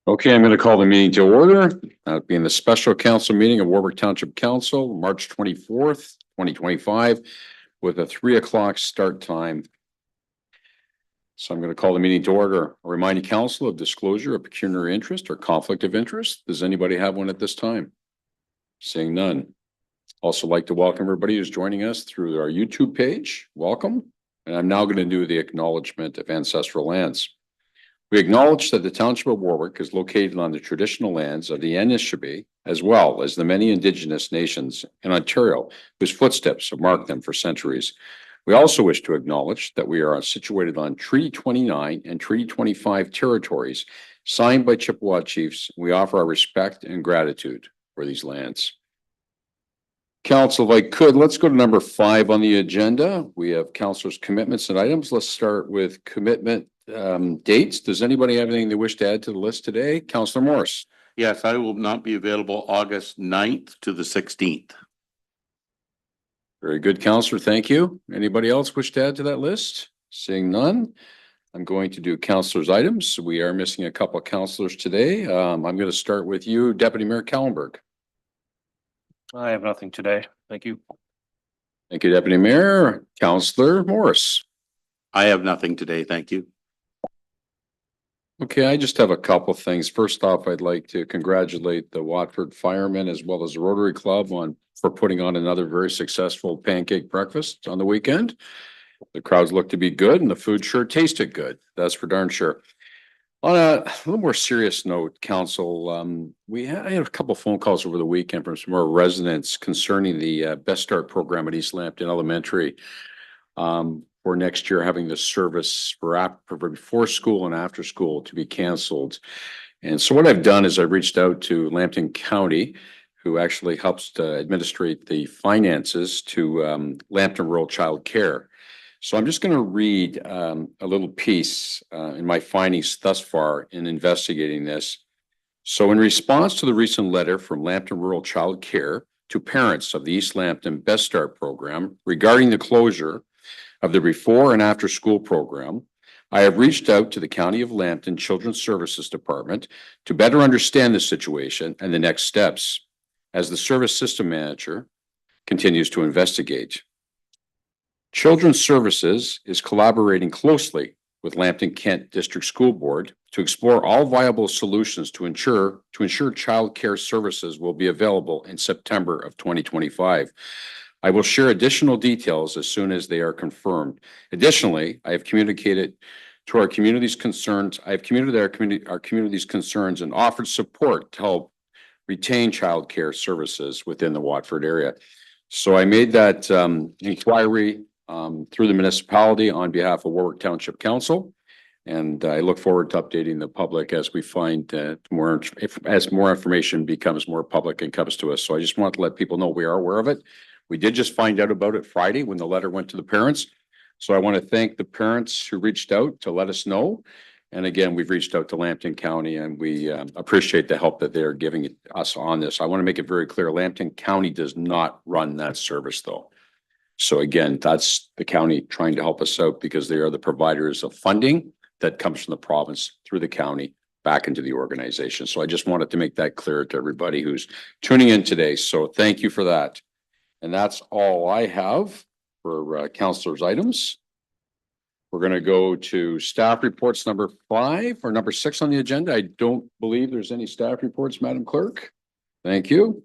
Okay, I'm going to call the meeting to order. Being the special council meeting of Warwick Township Council, March 24th, 2025, with a 3 o'clock start time. So I'm going to call the meeting to order. I remind you, council, of disclosure of pecuniary interest or conflict of interest. Does anybody have one at this time? Seeing none. Also like to welcome everybody who's joining us through our YouTube page. Welcome. And I'm now going to do the acknowledgement of ancestral lands. We acknowledge that the Township of Warwick is located on the traditional lands of the Anishinaabe, as well as the many Indigenous nations in Ontario, whose footsteps have marked them for centuries. We also wish to acknowledge that we are situated on Treaty 29 and Treaty 25 territories signed by Chippewa chiefs. We offer our respect and gratitude for these lands. Council, if I could, let's go to number 5 on the agenda. We have councilors' commitments and items. Let's start with commitment dates. Does anybody have anything they wish to add to the list today? Councillor Morris. Yes, I will not be available August 9th to the 16th. Very good, Councillor. Thank you. Anybody else wish to add to that list? Seeing none, I'm going to do councilors' items. We are missing a couple of councilors today. I'm going to start with you, Deputy Mayor Kallenberg. I have nothing today. Thank you. Thank you, Deputy Mayor. Councillor Morris. I have nothing today. Thank you. Okay, I just have a couple of things. First off, I'd like to congratulate the Watford Firemen as well as the Rotary Club for putting on another very successful pancake breakfast on the weekend. The crowds looked to be good and the food sure tasted good. That's for darn sure. On a little more serious note, Council, I had a couple of phone calls over the weekend from some more residents concerning the Best Start program at East Lambton Elementary. For next year, having the service for before school and after school to be canceled. And so what I've done is I've reached out to Lambton County, who actually helps to administrate the finances to Lambton Rural Child Care. So I'm just going to read a little piece in my findings thus far in investigating this. So in response to the recent letter from Lambton Rural Child Care to parents of the East Lambton Best Start program regarding the closure of the before and after school program, I have reached out to the County of Lambton Children's Services Department to better understand the situation and the next steps as the service system manager continues to investigate. Children's Services is collaborating closely with Lambton Kent District School Board to explore all viable solutions to ensure child care services will be available in September of 2025. I will share additional details as soon as they are confirmed. Additionally, I have communicated to our community's concerns. I have communicated our community's concerns and offered support to help retain child care services within the Watford area. So I made that inquiry through the municipality on behalf of Warwick Township Council. And I look forward to updating the public as we find as more information becomes more public and comes to us. So I just want to let people know we are aware of it. We did just find out about it Friday when the letter went to the parents. So I want to thank the parents who reached out to let us know. And again, we've reached out to Lambton County and we appreciate the help that they're giving us on this. I want to make it very clear, Lambton County does not run that service though. So again, that's the county trying to help us out because they are the providers of funding that comes from the province through the county back into the organization. So I just wanted to make that clear to everybody who's tuning in today. So thank you for that. And that's all I have for councilors' items. We're going to go to staff reports number 5 or number 6 on the agenda. I don't believe there's any staff reports, Madam Clerk. Thank you.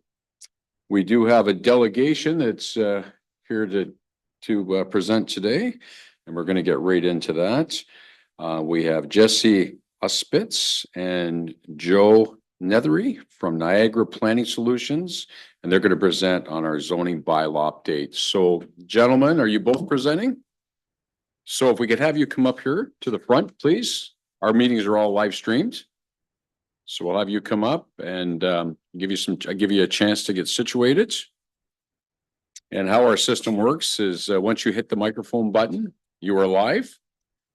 We do have a delegation that's here to present today, and we're going to get right into that. We have Jesse Uspitz and Joe Nethery from Niagara Planning Solutions, and they're going to present on our zoning bylaw update. So, gentlemen, are you both presenting? So if we could have you come up here to the front, please. Our meetings are all live streamed. So we'll have you come up and give you a chance to get situated. And how our system works is once you hit the microphone button, you are live.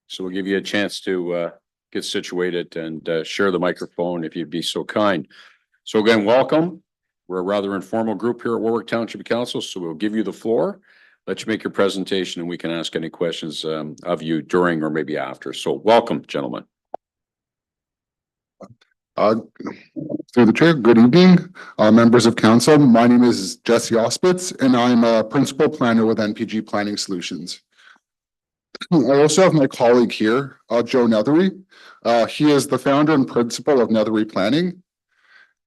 So we'll give you a chance to get situated and share the microphone if you'd be so kind. So again, welcome. We're a rather informal group here at Warwick Township Council, so we'll give you the floor, let you make your presentation, and we can ask any questions of you during or maybe after. So welcome, gentlemen. Uh, Through the chair, good evening, members of council. My name is Jesse Ospitz, and I'm a principal planner with NPG Planning Solutions. I also have my colleague here, Joe Nethery. He is the founder and principal of Nethery Planning.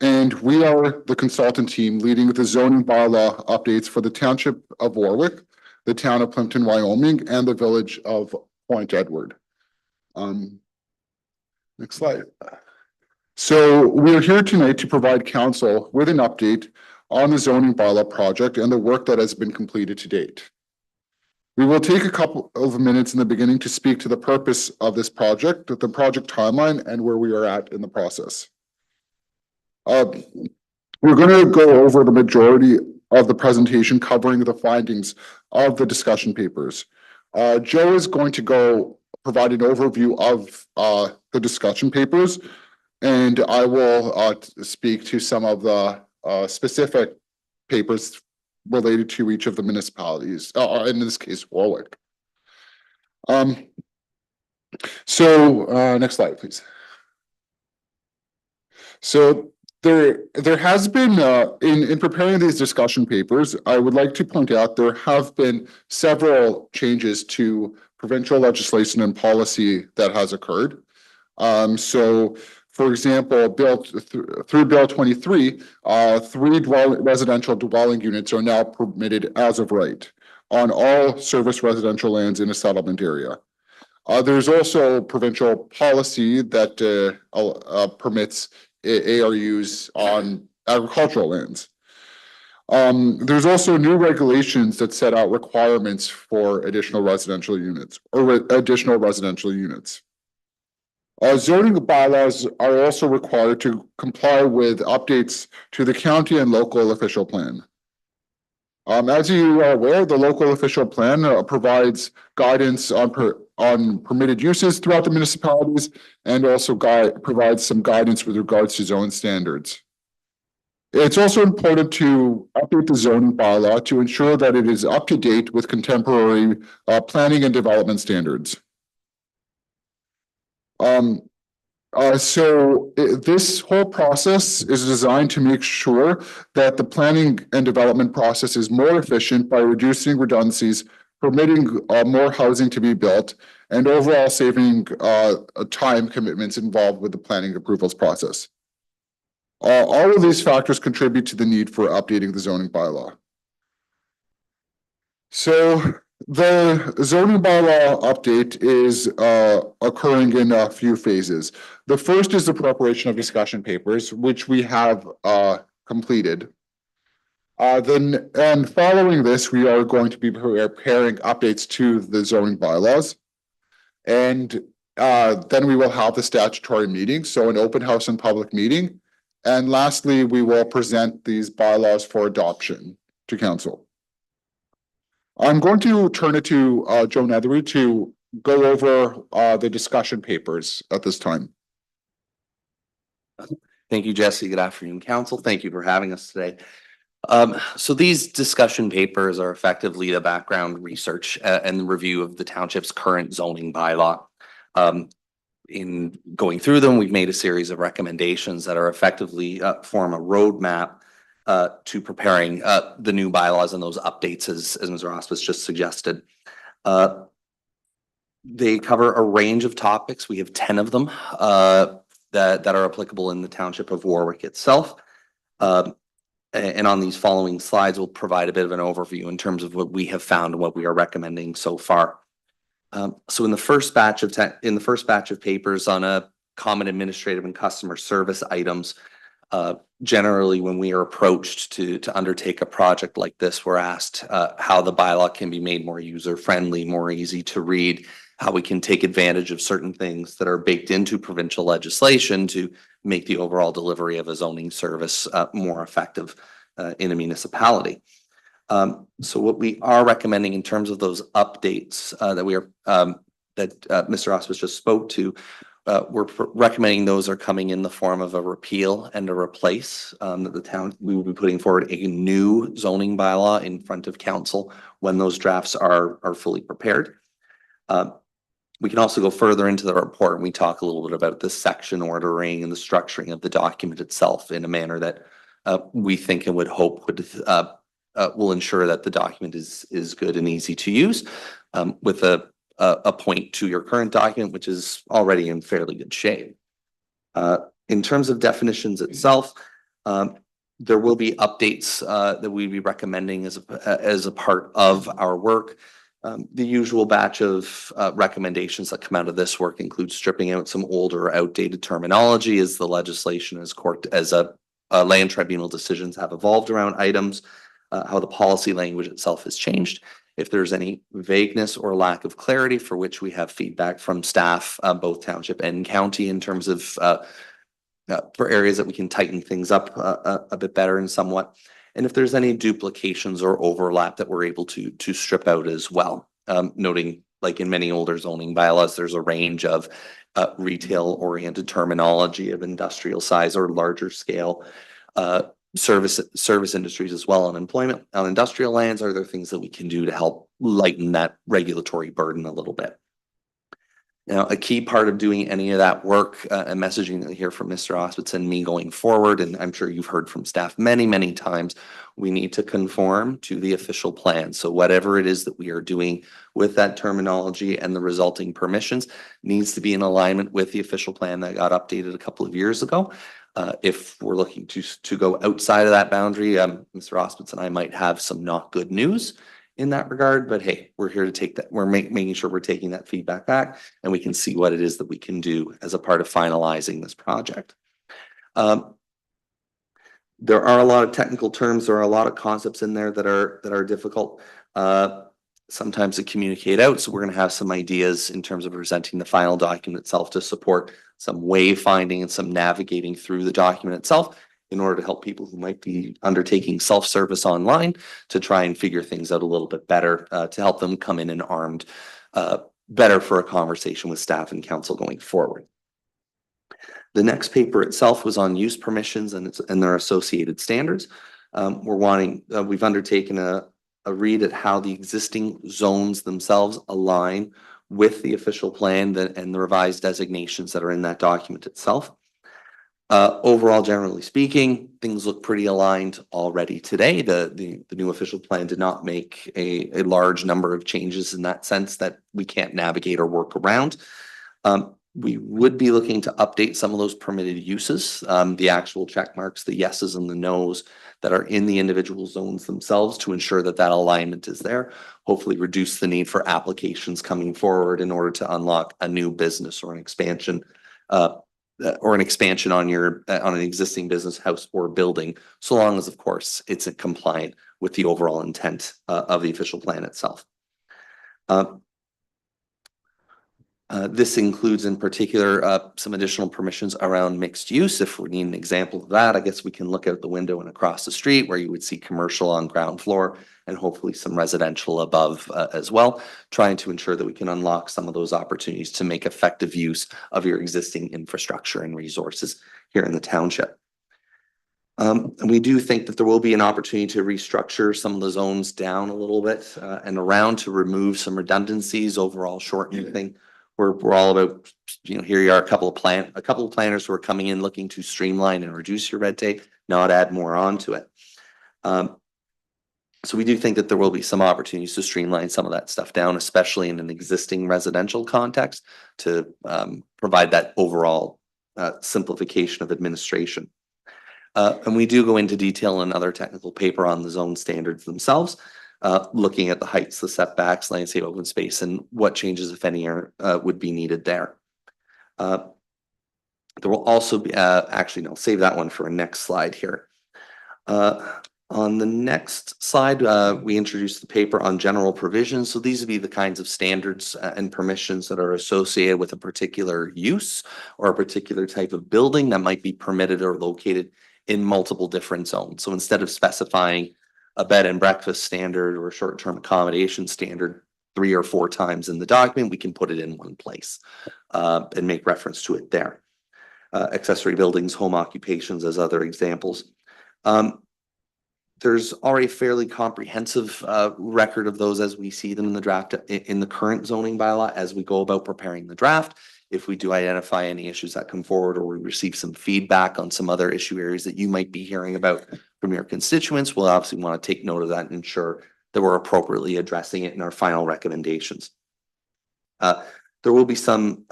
And we are the consultant team leading the zoning bylaw updates for the township of Warwick, the town of Plimpton, Wyoming, and the village of Point Edward. Next slide. So we are here tonight to provide council with an update on the zoning bylaw project and the work that has been completed to date. We will take a couple of minutes in the beginning to speak to the purpose of this project, the project timeline, and where we are at in the process. We're going to go over the majority of the presentation covering the findings of the discussion papers. Joe is going to provide an overview of the discussion papers, and I will speak to some of the specific papers related to each of the municipalities, in this case, Warwick. Next slide, please. So there has been, in preparing these discussion papers, I would like to point out there have been several changes to provincial legislation and policy that has occurred. For example, through Bill 23, three residential dwelling units are now permitted as of right on all service residential lands in a settlement area. There's also provincial policy that permits ARUs on agricultural lands. There's also new regulations that set out requirements for additional residential units. Zoning bylaws are also required to comply with updates to the county and local official plan. As you are aware, the local official plan provides guidance on permitted uses throughout the municipalities and also provides some guidance with regards to zone standards. It's also important to update the zoning bylaw to ensure that it is up to date with contemporary planning and development standards. This whole process is designed to make sure that the planning and development process is more efficient by reducing redundancies, permitting more housing to be built, and overall saving time commitments involved with the planning approvals process. All of these factors contribute to the need for updating the zoning bylaw. So the zoning bylaw update is occurring in a few phases. The first is the preparation of discussion papers, which we have completed. And following this, we are going to be preparing updates to the zoning bylaws. And then we will have the statutory meeting, so an open house and public meeting. And lastly, we will present these bylaws for adoption to council. I'm going to turn it to Joe Nethery to go over the discussion papers at this time. Thank you, Jesse. Good afternoon, council. Thank you for having us today. So these discussion papers are effectively the background research and review of the township's current zoning bylaw. In going through them, we've made a series of recommendations that are effectively form a roadmap to preparing the new bylaws and those updates as Mr. Ospitz just suggested. They cover a range of topics. We have 10 of them that are applicable in the township of Warwick itself. And on these following slides, we'll provide a bit of an overview in terms of what we have found and what we are recommending so far. So in the first batch of papers on a common administrative and customer service items, generally when we are approached to undertake a project like this, we're asked how the bylaw can be made more user-friendly, more easy to read, how we can take advantage of certain things that are baked into provincial legislation to make the overall delivery of a zoning service more effective in a municipality. So what we are recommending in terms of those updates that Mr. Ospitz just spoke to, we're recommending those are coming in the form of a repeal and a replace. That the town, we will be putting forward a new zoning bylaw in front of council when those drafts are fully prepared. We can also go further into the report and we talk a little bit about the section ordering and the structuring of the document itself in a manner that we think and would hope will ensure that the document is good and easy to use, with a point to your current document, which is already in fairly good shape. In terms of definitions itself, there will be updates that we'd be recommending as a part of our work. The usual batch of recommendations that come out of this work include stripping out some older, outdated terminology as the legislation as land tribunal decisions have evolved around items, how the policy language itself has changed. If there's any vagueness or lack of clarity for which we have feedback from staff, both township and county, in terms of for areas that we can tighten things up a bit better and somewhat. And if there's any duplications or overlap that we're able to strip out as well. Noting, like in many older zoning bylaws, there's a range of retail-oriented terminology of industrial size or larger scale service industries as well, and employment on industrial lands. Are there things that we can do to help lighten that regulatory burden a little bit? Now, a key part of doing any of that work and messaging that we hear from Mr. Ospitz and me going forward, and I'm sure you've heard from staff many, many times, we need to conform to the official plan. So whatever it is that we are doing with that terminology and the resulting permissions needs to be in alignment with the official plan that got updated a couple of years ago. If we're looking to go outside of that boundary, Mr. Ospitz and I might have some not good news in that regard, but hey, we're here to take that. We're making sure we're taking that feedback back and we can see what it is that we can do as a part of finalizing this project. There are a lot of technical terms. There are a lot of concepts in there that are difficult sometimes to communicate out. So we're going to have some ideas in terms of presenting the final document itself to support some wayfinding and some navigating through the document itself, in order to help people who might be undertaking self-service online to try and figure things out a little bit better, to help them come in and armed better for a conversation with staff and council going forward. The next paper itself was on use permissions and their associated standards. We've undertaken a read at how the existing zones themselves align with the official plan and the revised designations that are in that document itself. Overall, generally speaking, things look pretty aligned already today. The new official plan did not make a large number of changes in that sense that we can't navigate or work around. We would be looking to update some of those permitted uses, the actual check marks, the yeses and the nos that are in the individual zones themselves, to ensure that that alignment is there. Hopefully reduce the need for applications coming forward in order to unlock a new business or an expansion on an existing business, house, or building, so long as, of course, it's compliant with the overall intent of the official plan itself. This includes in particular some additional permissions around mixed use. If we need an example of that, I guess we can look out the window and across the street where you would see commercial on ground floor and hopefully some residential above as well, trying to ensure that we can unlock some of those opportunities to make effective use of your existing infrastructure and resources here in the township. And we do think that there will be an opportunity to restructure some of the zones down a little bit and around to remove some redundancies, overall shortening thing. We're all about, here you are, a couple of planners who are coming in looking to streamline and reduce your red tape, not add more onto it. So we do think that there will be some opportunities to streamline some of that stuff down, especially in an existing residential context, to provide that overall simplification of administration. And we do go into detail in another technical paper on the zone standards themselves, looking at the heights, the setbacks, landscape, open space, and what changes, if any, would be needed there. There will also be, actually, no, save that one for a next slide here. On the next slide, we introduced the paper on general provisions. So these would be the kinds of standards and permissions that are associated with a particular use or a particular type of building that might be permitted or located in multiple different zones. So instead of specifying a bed and breakfast standard or a short-term accommodation standard 3 or 4 times in the document, we can put it in one place and make reference to it there. Accessory buildings, home occupations as other examples. There's already fairly comprehensive record of those as we see them in the draft in the current zoning bylaw as we go about preparing the draft. If we do identify any issues that come forward or we receive some feedback on some other issue areas that you might be hearing about from your constituents, we'll obviously want to take note of that and ensure that we're appropriately addressing it in our final recommendations. There will be some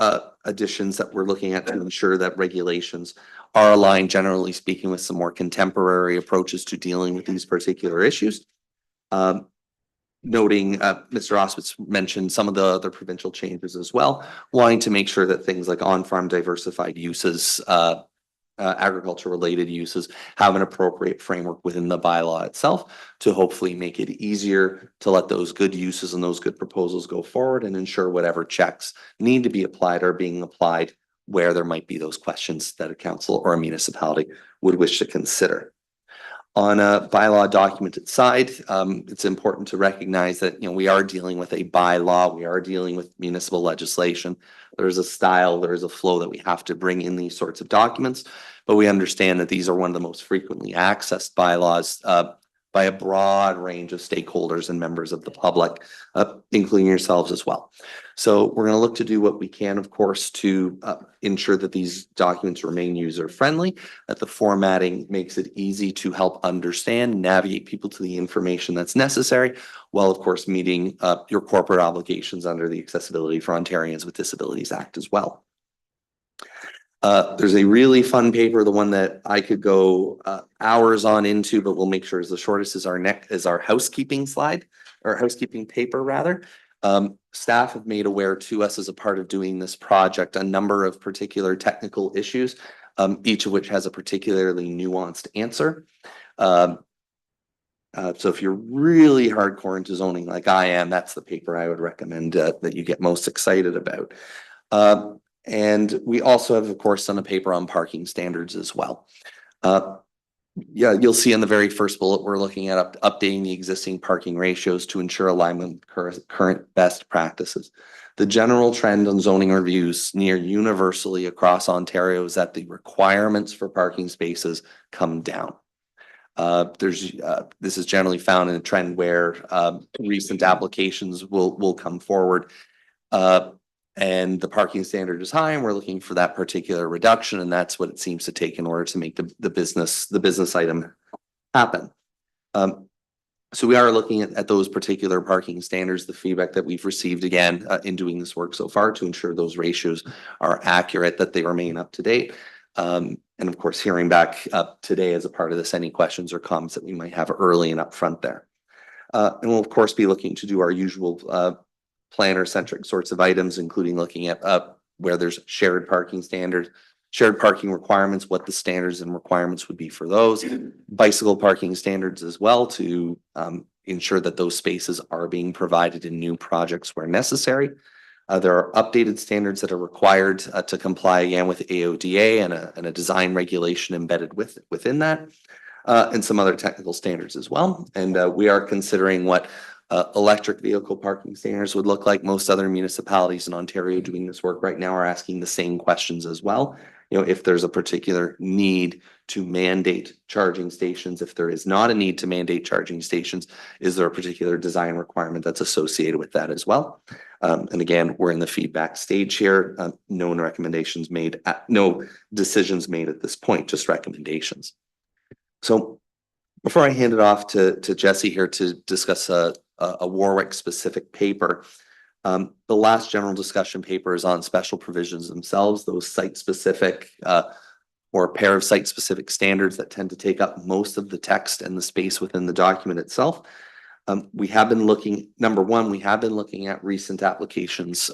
additions that we're looking at to ensure that regulations are aligned, generally speaking, with some more contemporary approaches to dealing with these particular issues. Noting, Mr. Auspitz mentioned some of the other provincial changes as well, wanting to make sure that things like on-farm diversified uses, agriculture related uses have an appropriate framework within the bylaw itself to hopefully make it easier to let those good uses and those good proposals go forward and ensure whatever checks need to be applied are being applied where there might be those questions that a council or a municipality would wish to consider. On a bylaw documented side, it's important to recognize that, we are dealing with a bylaw, we are dealing with municipal legislation. There's a style, there is a flow that we have to bring in these sorts of documents, but we understand that these are one of the most frequently accessed bylaws by a broad range of stakeholders and members of the public, including yourselves as well. So we're going to look to do what we can, of course, to ensure that these documents remain user-friendly, that the formatting makes it easy to help understand, navigate people to the information that's necessary, while, of course, meeting your corporate obligations under the Accessibility for Ontarians with Disabilities Act as well. There's a really fun paper, the one that I could go hours on into, but we'll make sure is the shortest is our housekeeping slide, or housekeeping paper rather. Staff have made aware to us as a part of doing this project a number of particular technical issues, each of which has a particularly nuanced answer. So if you're really hardcore into zoning like I am, that's the paper I would recommend that you get most excited about. And we also have, of course, done a paper on parking standards as well. Yeah, you'll see in the very first bullet, we're looking at updating the existing parking ratios to ensure alignment with current best practices. The general trend on zoning reviews near universally across Ontario is that the requirements for parking spaces come down. This is generally found in a trend where recent applications will come forward and the parking standard is high and we're looking for that particular reduction, and that's what it seems to take in order to make the business item happen. So we are looking at those particular parking standards, the feedback that we've received again in doing this work so far to ensure those ratios are accurate, that they remain up to date. And of course, hearing back today as a part of this, any questions or comments that we might have early and upfront there. And we'll of course be looking to do our usual planner-centric sorts of items, including looking at where there's shared parking standards, shared parking requirements, what the standards and requirements would be for those, bicycle parking standards as well to ensure that those spaces are being provided in new projects where necessary. There are updated standards that are required to comply again with AODA and a design regulation embedded within that, and some other technical standards as well. And we are considering what electric vehicle parking standards would look like. Most other municipalities in Ontario doing this work right now are asking the same questions as well. If there's a particular need to mandate charging stations, if there is not a need to mandate charging stations, is there a particular design requirement that's associated with that as well? And again, we're in the feedback stage here. No recommendations made, no decisions made at this point, just recommendations. So before I hand it off to Jesse here to discuss a Warwick specific paper, the last general discussion paper is on special provisions themselves, those site specific or a pair of site specific standards that tend to take up most of the text and the space within the document itself. We have been looking, number one, we have been looking at recent applications,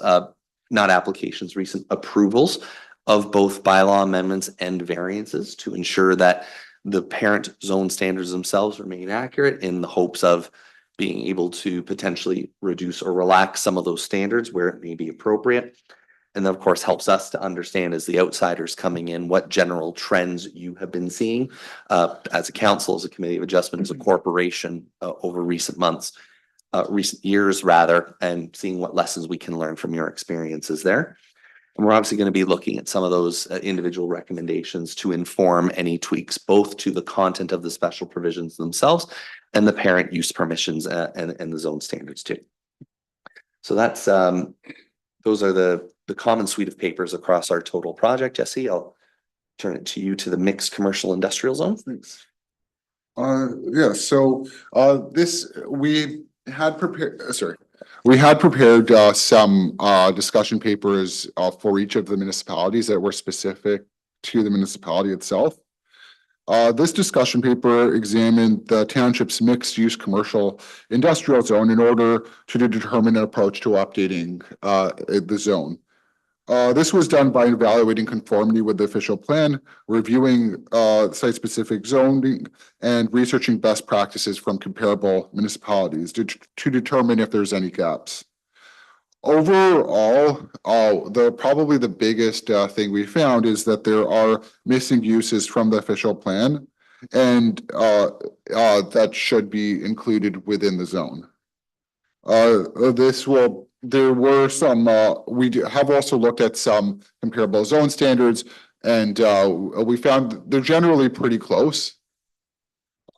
recent approvals of both bylaw amendments and variances to ensure that the parent zone standards themselves remain accurate in the hopes of being able to potentially reduce or relax some of those standards where it may be appropriate. And of course helps us to understand as the outsiders coming in what general trends you have been seeing as a council, as a committee of adjustment, as a corporation over recent months, recent years rather, and seeing what lessons we can learn from your experiences there. And we're obviously going to be looking at some of those individual recommendations to inform any tweaks, both to the content of the special provisions themselves and the parent use permissions and the zone standards too. So that's, those are the common suite of papers across our total project. Jesse, I'll turn it to you to the mixed commercial industrial zone. Thanks. Yeah, so, this, we had prepared, we had prepared, some, discussion papers, for each of the municipalities that were specific to the municipality itself. This discussion paper examined the township's mixed-use commercial industrial zone in order to determine an approach to updating, the zone. This was done by evaluating conformity with the official plan, reviewing site-specific zoning, and researching best practices from comparable municipalities to determine if there's any gaps. Overall, probably the biggest thing we found is that there are missing uses from the official plan, and that should be included within the zone. There were some, have also looked at some comparable zone standards, and we found they're generally pretty close.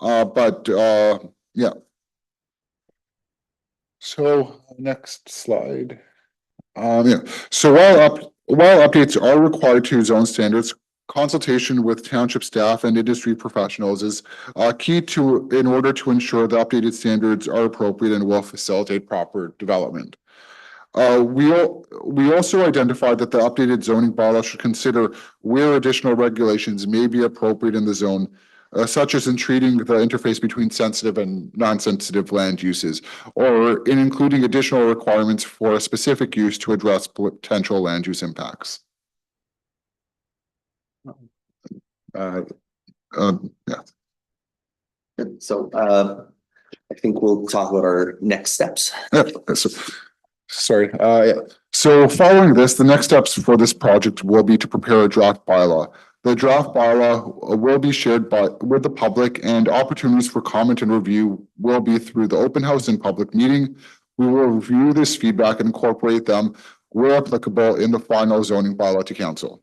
Yeah. So next slide. Yeah, so while updates are required to zone standards, consultation with township staff and industry professionals is key in order to ensure the updated standards are appropriate and will facilitate proper development. We also identified that the updated zoning bylaw should consider where additional regulations may be appropriate in the zone, such as in treating the interface between sensitive and non-sensitive land uses, or in including additional requirements for a specific use to address potential land use impacts. Yeah. Good. So I think we'll talk about our next steps. Sorry, yeah. So following this, the next steps for this project will be to prepare a draft bylaw. The draft bylaw will be shared with the public, and opportunities for comment and review will be through the open house and public meeting. We will review this feedback and incorporate them where applicable in the final zoning bylaw to council.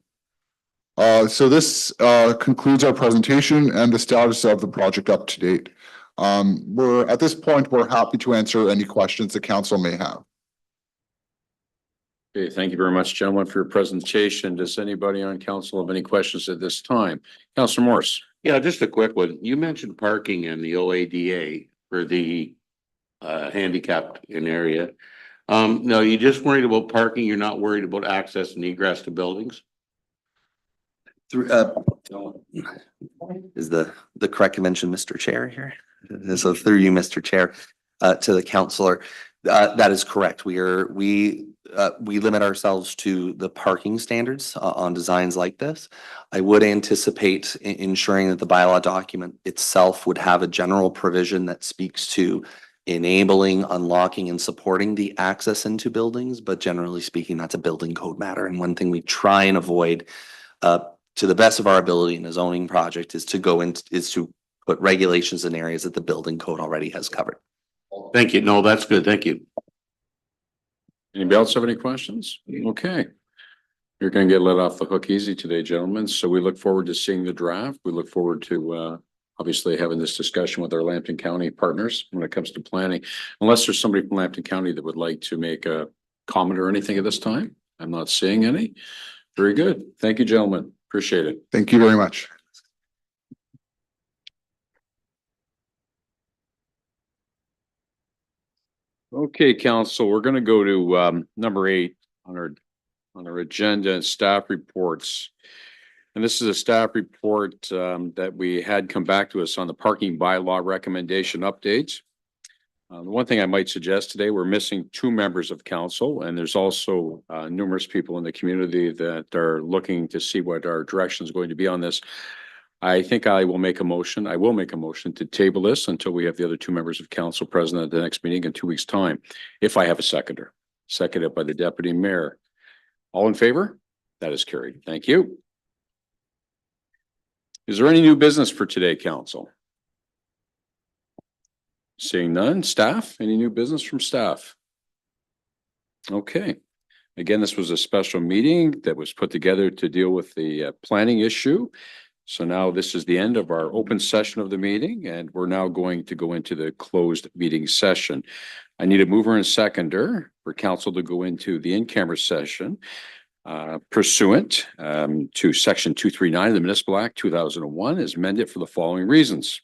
So this concludes our presentation and the status of the project up to date. At this point, we're happy to answer any questions the council may have. Okay, thank you very much, gentlemen, for your presentation. Does anybody on council have any questions at this time? Councilor Morse. Yeah, just a quick one. You mentioned parking in the OADA for the handicapped in area. No, you just worried about parking. You're not worried about access and egress to buildings? Is the correct mention, Mr. Chair here? So through you, Mr. Chair, to the councillor, that is correct. We limit ourselves to the parking standards on designs like this. I would anticipate ensuring that the bylaw document itself would have a general provision that speaks to enabling, unlocking, and supporting the access into buildings. But generally speaking, that's a building code matter. And one thing we try and avoid to the best of our ability in a zoning project is to put regulations in areas that the building code already has covered. Thank you. No, that's good. Thank you. Anybody else have any questions? Okay. You're going to get let off the hook easy today, gentlemen. So we look forward to seeing the draft. We look forward to obviously having this discussion with our Lambton County partners when it comes to planning. Unless there's somebody from Lambton County that would like to make a comment or anything at this time. I'm not seeing any. Very good. Thank you, gentlemen. Appreciate it. Thank you very much. Okay, council, we're going to go to number 8 on our agenda, staff reports. And this is a staff report that we had come back to us on the parking bylaw recommendation updates. The one thing I might suggest today, we're missing 2 members of council, and there's also numerous people in the community that are looking to see what our direction is going to be on this. I think I will make a motion. I will make a motion to table this until we have the other 2 members of council present at the next meeting in 2 weeks' time. If I have a seconder, seconded by the deputy mayor. All in favor? That is carried. Thank you. Is there any new business for today, council? Seeing none. Staff, any new business from staff? Okay. Again, this was a special meeting that was put together to deal with the planning issue. So now this is the end of our open session of the meeting, and we're now going to go into the closed meeting session. I need a mover and seconder for council to go into the in-camera session pursuant to section 239 of the Municipal Act 2001 as amended for the following reasons.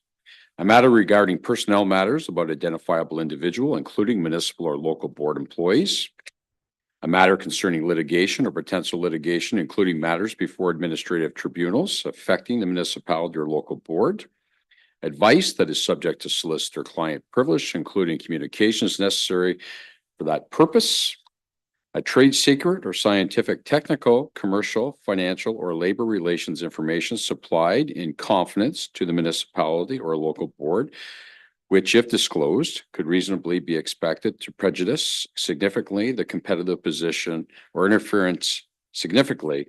A matter regarding personnel matters about identifiable individual, including municipal or local board employees. A matter concerning litigation or potential litigation, including matters before administrative tribunals affecting the municipality or local board. Advice that is subject to solicitor-client privilege, including communications necessary for that purpose. A trade secret or scientific, technical, commercial, financial, or labor relations information supplied in confidence to the municipality or local board, which, if disclosed, could reasonably be expected to prejudice significantly the competitive position or interference significantly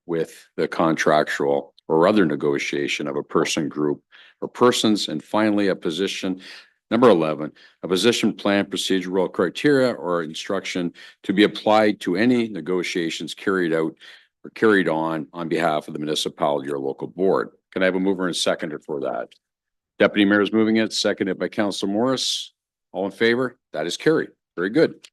with the contractual or other negotiation of a person, group, or persons. And finally, a position, number 11, a position plan, procedural criteria, or instruction to be applied to any negotiations carried out or carried on behalf of the municipality or local board. Can I have a mover and seconder for that? Deputy Mayor is moving it, seconded by Councilor Morris. All in favor? That is carried. Very good.